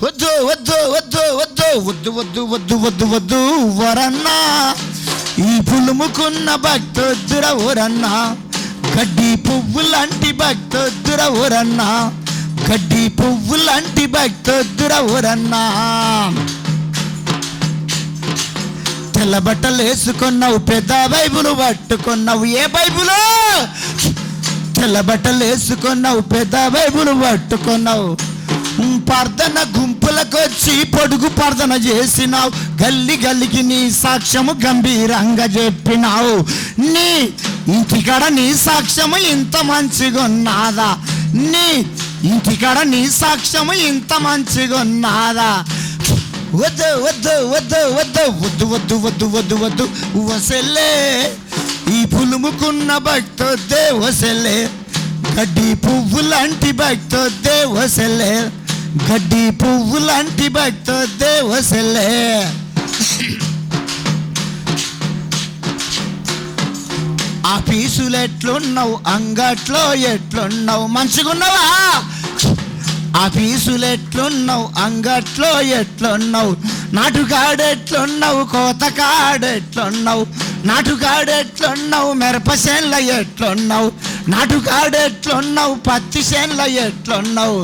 వద్దు వద్దు వద్దు వద్దు వద్దు వద్దు వద్దు వద్దు వద్దు వరన్నా, ఈ పులుముకున్న భక్తొద్దుర ఓరన్నా, గడ్డి పువ్వు లాంటి భక్తొద్దుర ఓరన్నా, గడ్డి పువ్వు లాంటి భక్తొద్దుర ఓరన్నా. తెల్ల బట్టలు వేసుకున్నావు, పెద్ద బైబులు పట్టుకున్నావు. ఏ బైబులు? తెల్ల బట్టలు వేసుకున్నావు, పెద్ద బైబులు పట్టుకున్నావు. ప్రార్థన గుంపులకు వచ్చి పొడుగు ప్రార్థన చేసినావు. గల్లి గల్లికి నీ సాక్ష్యము గంభీరంగా చెప్పినావు. నీ ఇంటికాడ నీ సాక్ష్యము ఇంత మంచిగా ఉన్నదా? నీ ఇంటికాడ నీ సాక్ష్యము ఇంత మంచిగా ఉన్నదా? వద్దు వద్దు వద్దు వద్దు వద్దు వద్దు వద్దు వద్దు వద్దు వసలే, ఈ పులుముకున్న భక్తొద్దే వసలే, గడ్డి పువ్వు లాంటి భక్తొద్దే వసలే, గడ్డి పువ్వు లాంటి భక్తొద్దే వసలే. ఆఫీసులు ఎట్లున్నావు, అంగట్లో ఎట్లున్నావు? మంచిగున్నావా? ఆఫీసులు ఎట్లున్నావు, అంగట్లో ఎట్లున్నావు? నాటుగాడెట్లున్నావు, కోతకాడెట్లున్నావు? నాటుగాడెట్లున్నావు, మిరప చేన్ల ఎట్లున్నావు? నాటుగాడెట్లున్నావు, పత్తి చేన్ల ఎట్లున్నావు?